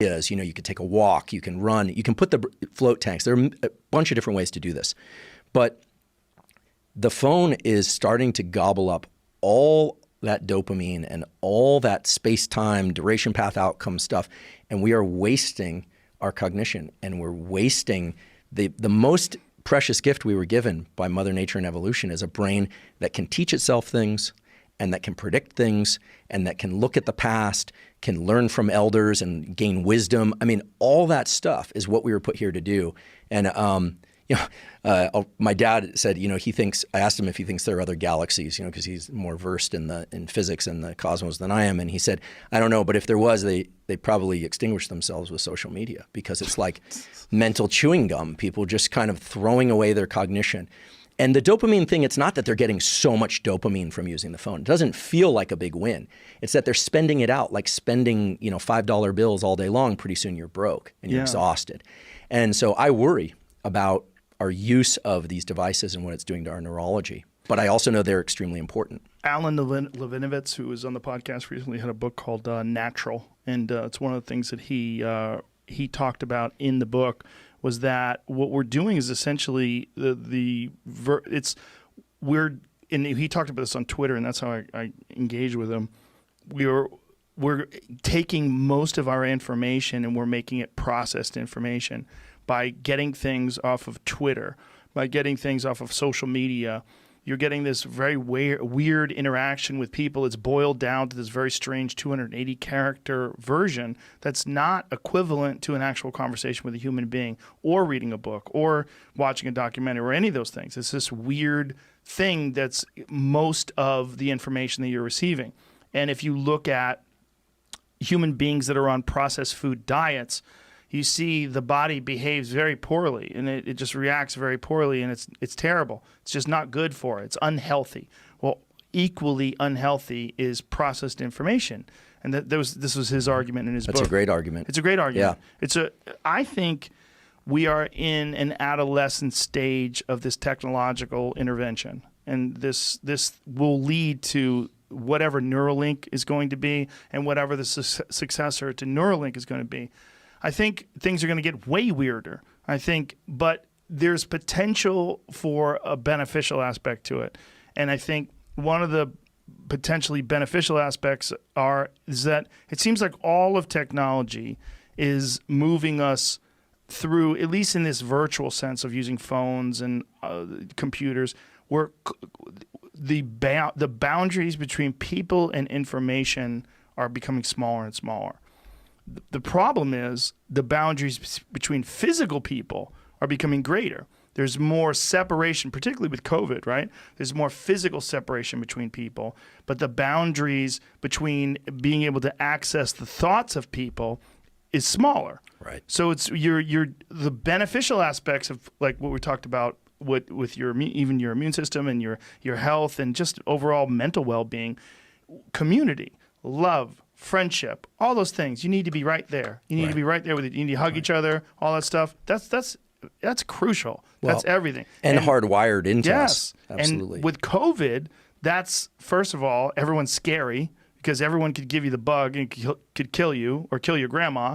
is, you could take a walk, you can run, you can put the float tanks. There are a bunch of different ways to do this. But the phone is starting to gobble up all that dopamine and all that space-time, duration path outcome stuff. And we are wasting our cognition, and we're wasting the most precious gift we were given by Mother Nature and evolution is a brain that can teach itself things and that can predict things and that can look at the past, can learn from elders and gain wisdom. I mean, all that stuff is what we were put here to do. And my dad said, I asked him if he thinks there are other galaxies, because he's more versed in physics and the cosmos than I am. And he said, I don't know, but if there was, they probably extinguish themselves with social media, because it's like mental chewing gum, people just kind of throwing away their cognition. And the dopamine thing, it's not that they're getting so much dopamine from using the phone. It doesn't feel like a big win. It's that they're spending it out, like spending, $5 bills all day long. Pretty soon you're broke and you're exhausted. And so I worry about our use of these devices and what it's doing to our neurology. But I also know they're extremely important. Alan Levinovitz, who was on the podcast recently, had a book called Natural. And it's one of the things that he talked about in the book was that what we're doing is essentially and he talked about this on Twitter, and that's how I engage with him. We're taking most of our information and we're making it processed information by getting things off of Twitter, by getting things off of social media. You're getting this very weird interaction with people. It's boiled down to this very strange 280-character version that's not equivalent to an actual conversation with a human being or reading a book or watching a documentary or any of those things. It's this weird thing that's most of the information that you're receiving. And if you look at human beings that are on processed food diets, you see the body behaves very poorly, and it just reacts very poorly, and it's terrible. It's just not good for it. It's unhealthy. Well, equally unhealthy is processed information, and this was his argument in his book. That's a great argument. It's a great argument. Yeah. I think we are in an adolescent stage of this technological intervention, and this will lead to whatever Neuralink is going to be and whatever the successor to Neuralink is going to be. I think things are going to get way weirder. But there's potential for a beneficial aspect to it. And I think one of the potentially beneficial aspects is that it seems like all of technology is moving us through, at least in this virtual sense of using phones and computers, where the boundaries between people and information are becoming smaller and smaller. The problem is the boundaries between physical people are becoming greater. There's more separation, particularly with COVID, right? There's more physical separation between people, but the boundaries between being able to access the thoughts of people is smaller. Right. So it's the beneficial aspects of, like what we talked about with your immune system and your health and just overall mental well-being, community, love, friendship, all those things. You need to be right there. You need to be right there with it. You need to hug each other, all that stuff. That's crucial. That's everything. And hardwired into us. Absolutely. And with COVID, that's, first of all, everyone's scary because everyone could give you the bug and could kill you or kill your grandma.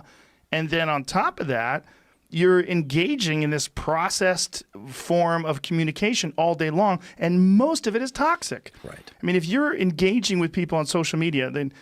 And then on top of that, you're engaging in this processed form of communication all day long, and most of it is toxic. Right. I mean, if you're engaging with people on social media, then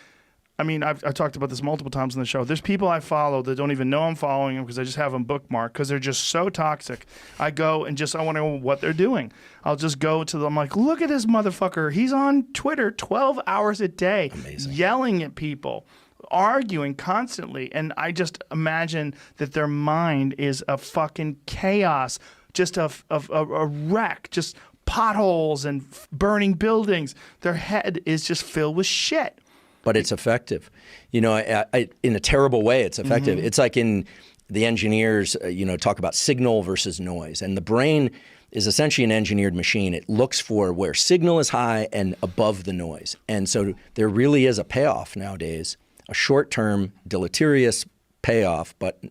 I've talked about this multiple times on the show. There's people I follow that don't even know I'm following them because I just have them bookmarked because they're just so toxic. I go and I want to know what they're doing. I'll just go to them. I'm like, look at this motherfucker. He's on Twitter 12 hours a day. Amazing. Yelling at people, arguing constantly. And I just imagine that their mind is a fucking chaos, just a wreck, just potholes and burning buildings. Their head is just filled with shit. But it's effective. In a terrible way, it's effective. Mm-hmm. It's like in the engineers, talk about signal versus noise. And the brain is essentially an engineered machine. It looks for where signal is high and above the noise. And so there really is a payoff nowadays, a short-term deleterious payoff, but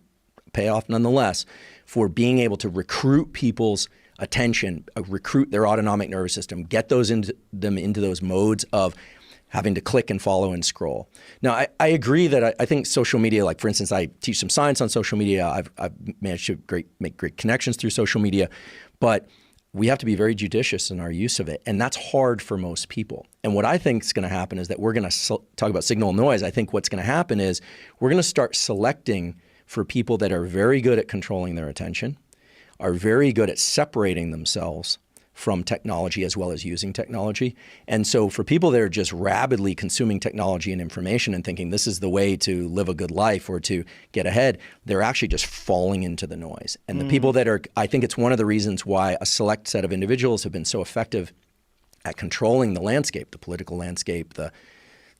payoff nonetheless, for being able to recruit people's attention, recruit their autonomic nervous system, get them into those modes of having to click and follow and scroll. Now, I agree that I think social media, like for instance, I teach some science on social media. I've managed to make great connections through social media, but we have to be very judicious in our use of it. And that's hard for most people. And what I think is going to happen is that we're going to talk about signal and noise. I think what's going to happen is we're going to start selecting for people that are very good at controlling their attention, are very good at separating themselves from technology as well as using technology. And so for people that are just rapidly consuming technology and information and thinking this is the way to live a good life or to get ahead, they're actually just falling into the noise. And the people that are, I think it's one of the reasons why a select set of individuals have been so effective at controlling the landscape, the political landscape, the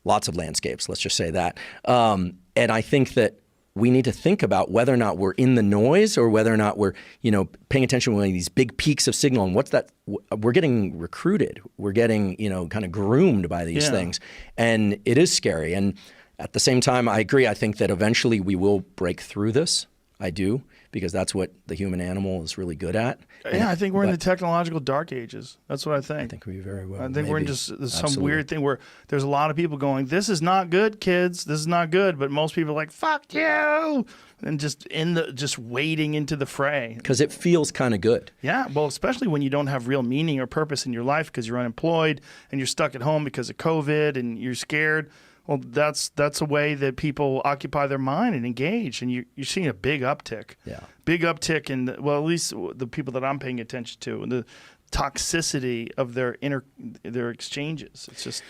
lots of landscapes, let's just say that. And I think that we need to think about whether or not we're in the noise or whether or not we're, paying attention to these big peaks of signal. And what's that? We're getting recruited. We're getting, kind of groomed by these things. And it is scary. And at the same time, I agree. I think that eventually we will break through this. I do, because that's what the human animal is really good at. Yeah, I think we're in the technological dark ages. That's what I think. I think we very well. I think we're in just some weird thing where there's a lot of people going, this is not good, kids. This is not good. But most people are like, fuck you. And just wading into the fray. Because it feels kind of good. Yeah, well, especially when you don't have real meaning or purpose in your life because you're unemployed and you're stuck at home because of COVID and you're scared. Well, that's a way that people occupy their mind and engage, and you're seeing a big uptick. Yeah, big uptick in at least the people that I'm paying attention to, and the toxicity of their exchanges. It's just